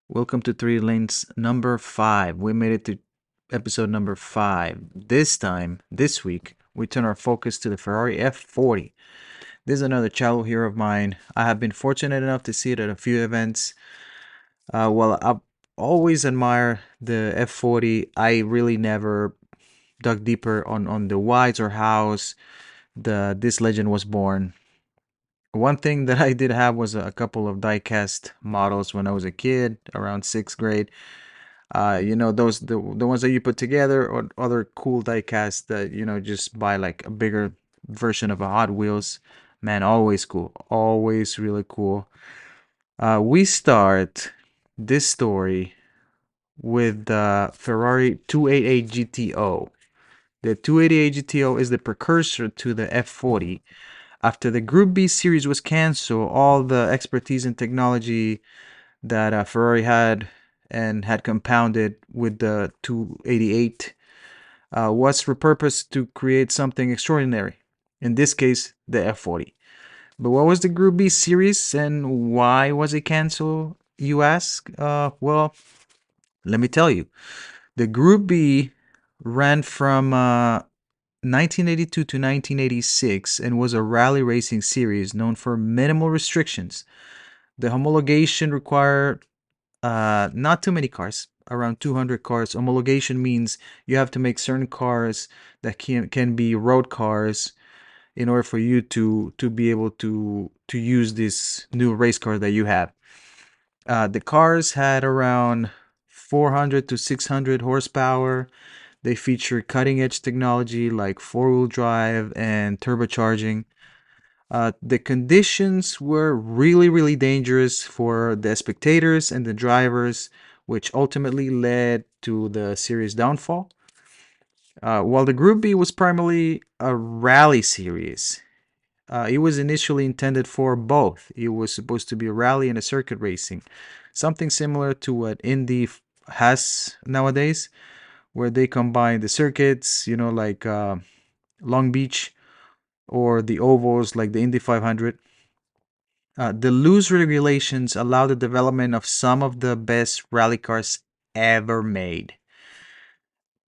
Welcome to 3 Lanes number 5. We made it to episode number 5. This week, we turn our focus to the Ferrari F40. This is another childhood hero of mine. I have been fortunate enough to see it at a few events. While I always admire the F40, I really never dug deeper on the whys or hows this legend was born. One thing that I did have was a couple of die-cast models when I was a kid, around 6th grade. Those the ones that you put together, or other cool die-cast that just buy like a bigger version of a Hot Wheels. Man, always cool, always really cool. We start this story with the Ferrari 288 GTO. The 288 GTO is the precursor to the F40. After the Group B series was canceled, all the expertise and technology that Ferrari had compounded with the 288 was repurposed to create something extraordinary. In this case, the F40. But what was the Group B series and why was it canceled, you ask? Well, let me tell you. The Group B ran from 1982 to 1986 and was a rally racing series known for minimal restrictions. The homologation required not too many cars, around 200 cars. Homologation means you have to make certain cars that can be road cars in order for you to be able to use this new race car that you have. The cars had around 400 to 600 horsepower. They feature cutting edge technology like four-wheel drive and turbocharging. The conditions were really, really dangerous for the spectators and the drivers, which ultimately led to the series downfall. While the Group B was primarily a rally series, it was initially intended for both. It was supposed to be a rally and a circuit racing, something similar to what Indy has nowadays, where they combine the circuits, like Long Beach, or the ovals like the Indy 500. The loose regulations allow the development of some of the best rally cars ever made,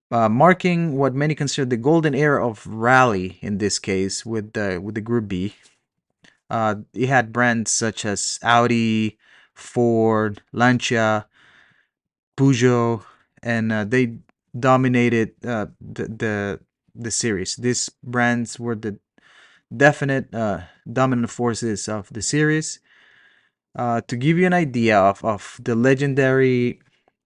marking what many consider the golden era of rally. In this case, with the Group B, it had brands such as Audi, Ford, Lancia, Peugeot, and they dominated the series. These brands were the definite dominant forces of the series. To give you an idea of the legendary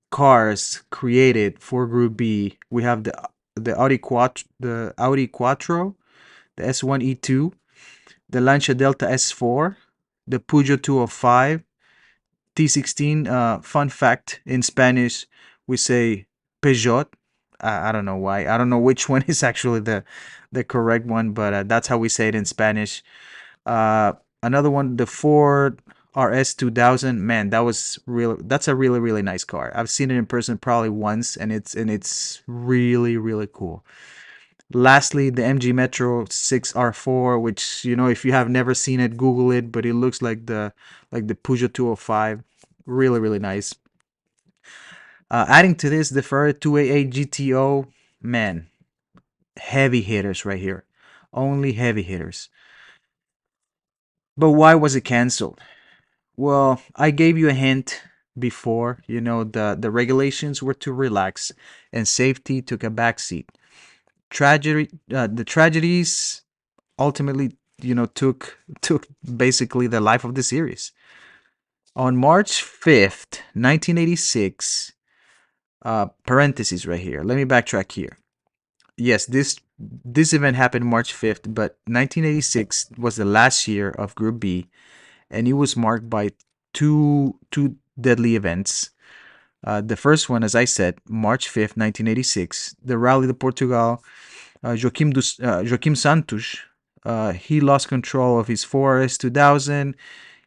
cars created for Group B, we have the Audi Quattro, the S1 E2, the Lancia Delta S4, the Peugeot 205, T16. Fun fact: in Spanish, we say Peugeot. I don't know why. I don't know which one is actually the correct one, but that's how we say it in Spanish. Uh, Another one, the Ford RS 2000. Man, that's a really really nice car. I've seen it in person probably once, and it's really really cool. Lastly, the MG Metro 6R4, which if you have never seen it, Google it. But it looks like the Peugeot 205. Really really nice. Adding to this, the Ferrari 288 GTO. Man, heavy hitters right here. Only heavy hitters. But why was it canceled? Well, I gave you a hint before. The regulations were too relaxed and safety took a backseat. The tragedies ultimately, took basically the life of the series. On March 5th, 1986, parentheses right here. Let me backtrack here. Yes, this event happened March 5th, but 1986 was the last year of Group B, and it was marked by two deadly events. The first one, as I said, March 5th, 1986, the Rally de Portugal. Joaquim Santos, he lost control of his 4S 2000.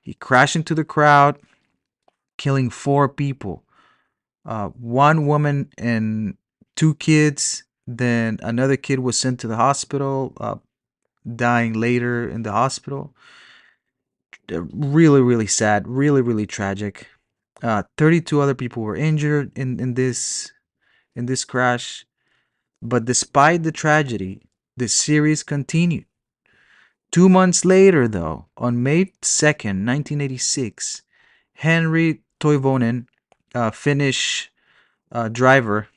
He crashed into the crowd, killing 4 people, one woman and 2 kids. Then another kid was sent to the hospital, dying later in the hospital. Really, really sad, really, really tragic. 32 other people were injured in this crash. But despite the tragedy, the series continued. 2 months later, though, on May 2nd, 1986, Henry Toivonen, Finnish driver,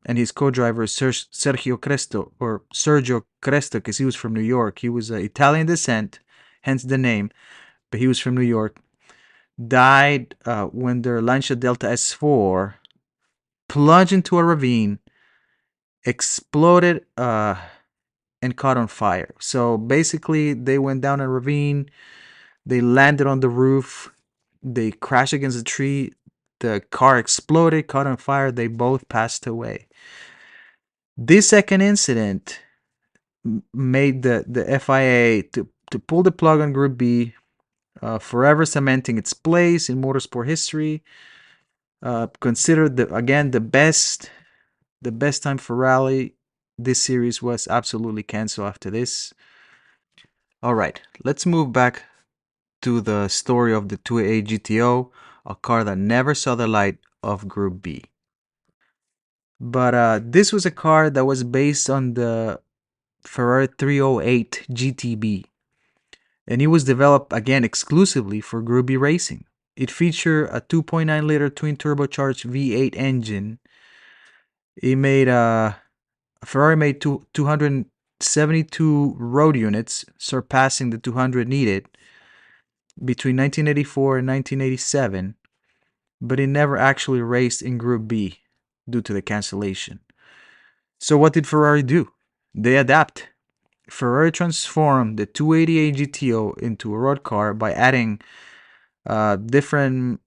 and his co-driver Sergio Cresto, or Sergio Cresto, because he was from New York. He was Italian descent, hence the name, but he was from New York. Died when their Lancia Delta S4 plunged into a ravine, exploded, and caught on fire. So basically, they went down a ravine. They landed on the roof. They crashed against a tree. The car exploded, caught on fire. They both passed away. This second incident made the FIA to pull the plug on Group B, forever cementing its place in motorsport history. Considered again the best time for rally. This series was absolutely canceled after this. All right, let's move back to the story of the 288 GTO, a car that never saw the light of Group B. But this was a car that was based on the Ferrari 308 GTB, and it was developed again exclusively for Group B racing. It featured a 2.9-liter twin turbocharged V8 engine. Ferrari made 272 road units, surpassing the 200 needed between 1984 and 1987, but it never actually raced in Group B due to the cancellation. So what did Ferrari do? They adapt. Ferrari transformed the 288 GTO into a road car by adding different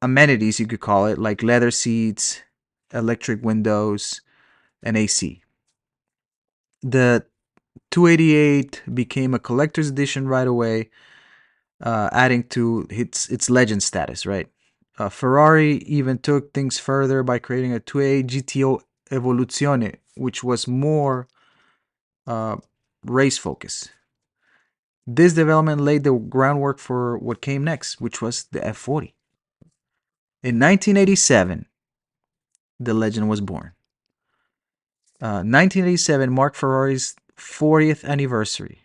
amenities, you could call it, like leather seats, electric windows, and AC. The 288 became a collector's edition right away, adding to its legend status, right? Ferrari even took things further by creating a 288 GTO Evoluzione, which was more race focused. This development laid the groundwork for what came next, which was the F40. In 1987, the legend was born. 1987 marked Ferrari's 40th anniversary.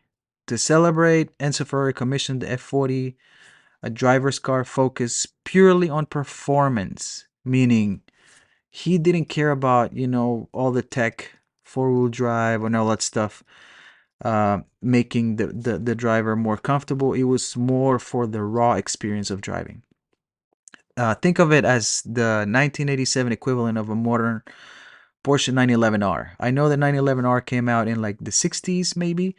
To celebrate, Enzo Ferrari commissioned the F40, a driver's car focused purely on performance, meaning he didn't care about, all the tech, four-wheel drive, and all that stuff, making the driver more comfortable. It was more for the raw experience of driving. Think of it as the 1987 equivalent of a modern Porsche 911R. I know the 911R came out in like the 60s, maybe.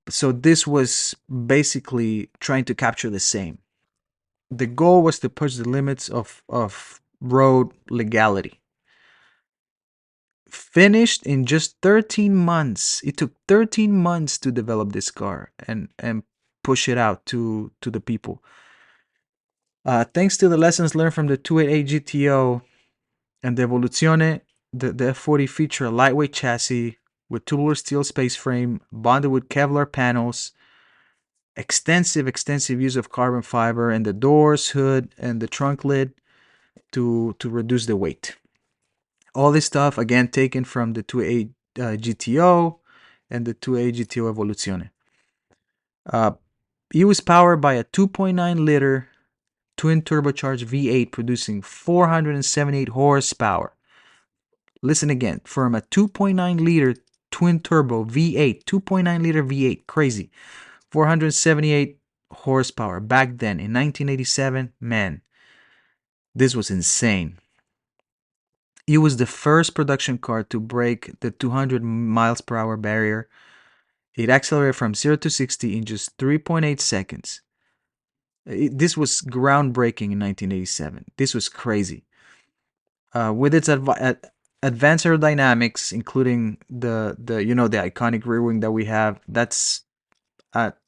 So this was basically trying to capture the same. The goal was to push the limits of road legality. Finished in just 13 months. It took 13 months to develop this car and push it out to the people. Thanks to the lessons learned from the 288 GTO and the Evoluzione, the F40 featured a lightweight chassis with tubular steel space frame bonded with Kevlar panels, extensive use of carbon fiber in the doors, hood, and the trunk lid to reduce the weight. All this stuff, again, taken from the 288 GTO and the 288 GTO Evoluzione. It was powered by a 2.9-liter twin turbocharged V8 producing 478 horsepower. Listen again, from a 2.9-liter twin turbo V8, 2.9-liter V8, crazy, 478 horsepower. Back then in 1987, man, this was insane. It was the first production car to break the 200 miles per hour barrier. It accelerated from 0 to 60 in just 3.8 seconds. This was groundbreaking in 1987. This was crazy. With its advanced aerodynamics, including the iconic rear wing that we have, that's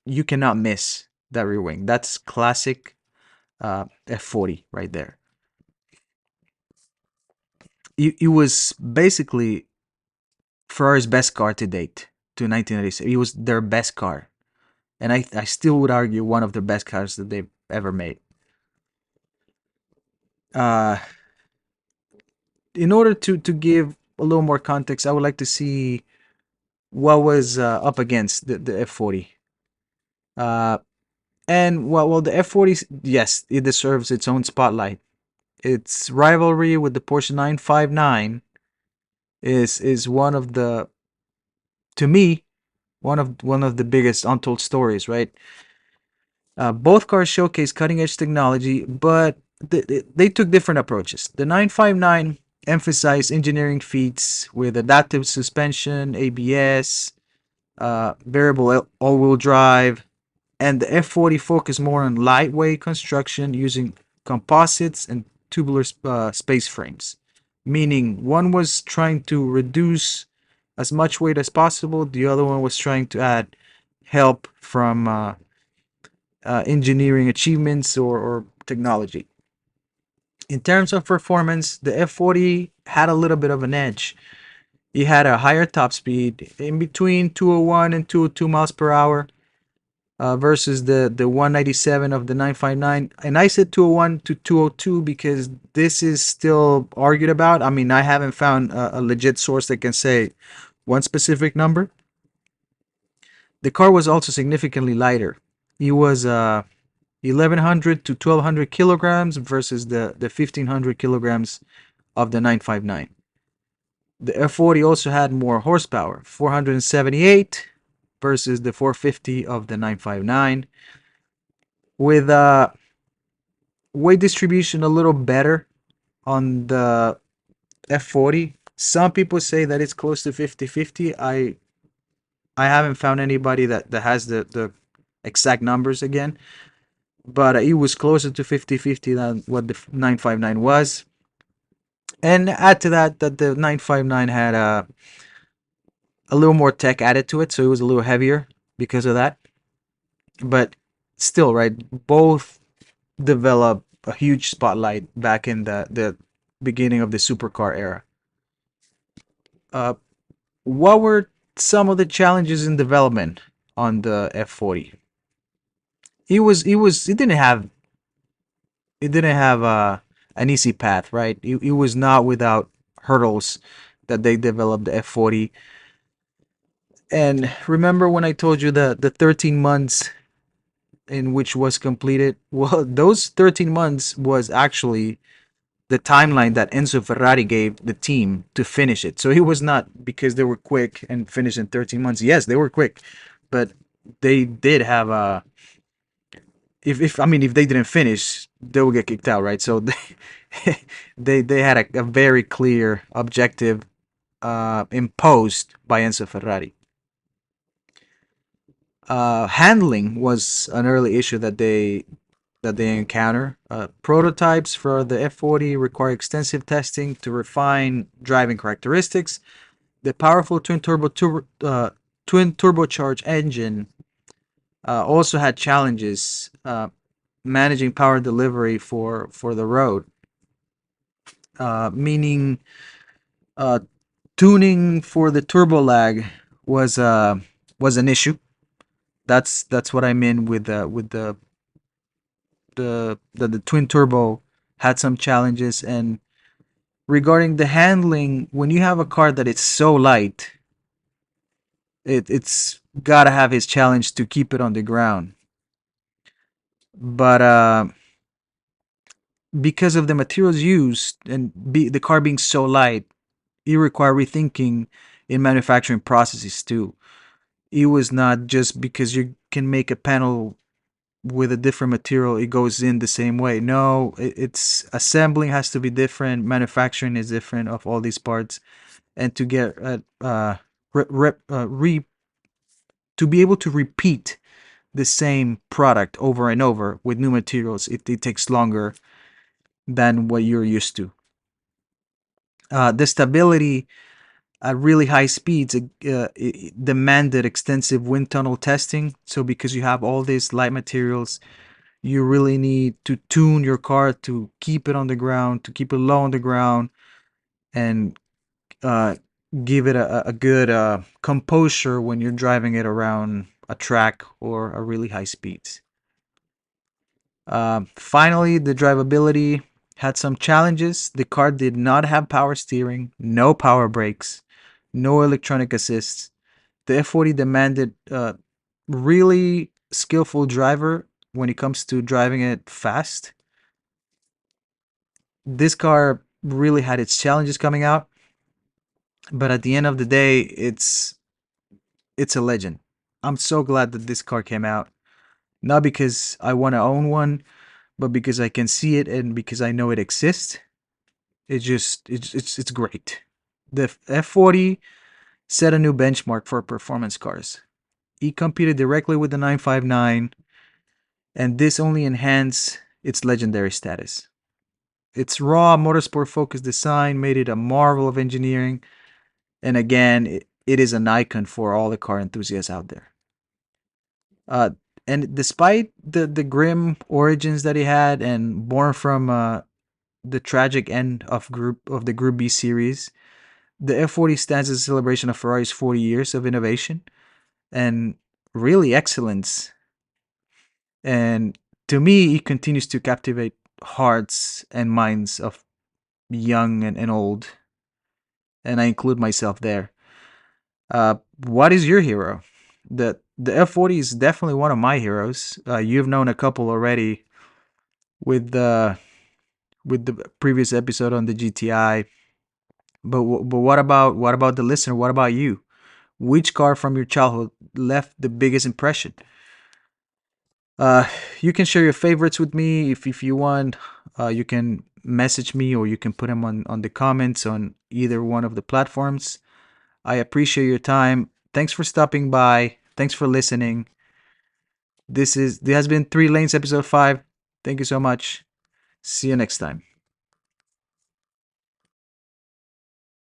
you cannot miss that rear wing. That's classic F40 right there. It was basically Ferrari's best car to date to 1987. It was their best car, and I still would argue one of the best cars that they've ever made. Uh, in order to give a little more context, I would like to see what was up against the F40. Uh, and well, the F40, yes, it deserves its own spotlight. Its rivalry with the Porsche 959 is one of the, to me, one of the biggest untold stories, right? Both cars showcase cutting edge technology, but they took different approaches. The 959 emphasized engineering feats with adaptive suspension, ABS, variable all wheel drive, and the F40 focused more on lightweight construction using composites and tubular space frames, meaning one was trying to reduce as much weight as possible, the other one was trying to add help from engineering achievements or technology. In terms of performance, the F40 had a little bit of an edge. It had a higher top speed in between 201 and 202 miles per hour versus the 197 of the 959. And I said 201 to 202 because this is still argued about. I mean, I haven't found a legit source that can say one specific number. The car was also significantly lighter. It was 1100 to 1200 kilograms versus the 1500 kilograms of the 959. The F40 also had more horsepower, 478 versus the 450 of the 959, with weight distribution a little better on the F40. Some people say that it's close to 50-50. I haven't found anybody that has the exact numbers again, but it was closer to 50-50 than what the 959 was. And add to that the 959 had a little more tech added to it, so it was a little heavier because of that. But still, right, both developed a huge spotlight back in the beginning of the supercar era. Uh, what were some of the challenges in development on the F40? It didn't have an easy path, right? It was not without hurdles that they developed the F40. And remember when I told you the 13 months in which was completed? Well, those 13 months was actually the timeline that Enzo Ferrari gave the team to finish it. So it was not because they were quick and finished in 13 months. Yes, they were quick, but they did have a, if I mean if they didn't finish, they would get kicked out, right? So they had a very clear objective imposed by Enzo Ferrari. Handling was an early issue that they encounter. Prototypes for the F40 require extensive testing to refine driving characteristics. The powerful twin turbocharged engine also had challenges managing power delivery for the road, meaning uh, tuning for the turbo lag was an issue. That's what I mean with the twin turbo had some challenges. And regarding the handling, when you have a car that is so light, it's gotta have his challenge to keep it on the ground. But because of the materials used and the car being so light, it required rethinking in manufacturing processes too. It was not just because you can make a panel with a different material, it goes in the same way. No, it's assembling has to be different, manufacturing is different of all these parts, and to get to be able to repeat the same product over and over with new materials, it takes longer than what you're used to. The stability at really high speeds it demanded extensive wind tunnel testing. So because you have all these light materials, you really need to tune your car to keep it on the ground, to keep it low on the ground, and uh, give it a good composure when you're driving it around a track or a really high speeds. Finally, the drivability had some challenges. The car did not have power steering, no power brakes, no electronic assists. The F40 demanded a really skillful driver when it comes to driving it fast. This car really had its challenges coming out, but at the end of the day, it's a legend. I'm so glad that this car came out. Not because I want to own one, but because I can see it and because I know it exists. It's great. The F40 set a new benchmark for performance cars. It competed directly with the 959, and this only enhanced its legendary status. Its raw motorsport focused design made it a marvel of engineering, and again, it is an icon for all the car enthusiasts out there. Uh, and despite the grim origins that he had, and born from the tragic end of the Group B series, the F40 stands as a celebration of Ferrari's 40 years of innovation and really excellence. And to me, it continues to captivate hearts and minds of young and old, and I include myself there. What is your hero? The F40 is definitely one of my heroes. You've known a couple already with the previous episode on the GTI. But what about the listener? What about you? Which car from your childhood left the biggest impression? Uh, you can share your favorites with me if you want. You can message me or you can put them on the comments on either one of the platforms. I appreciate your time. Thanks for stopping by. Thanks for listening. This has been 3 Lanes episode 5. Thank you so much. See you next time.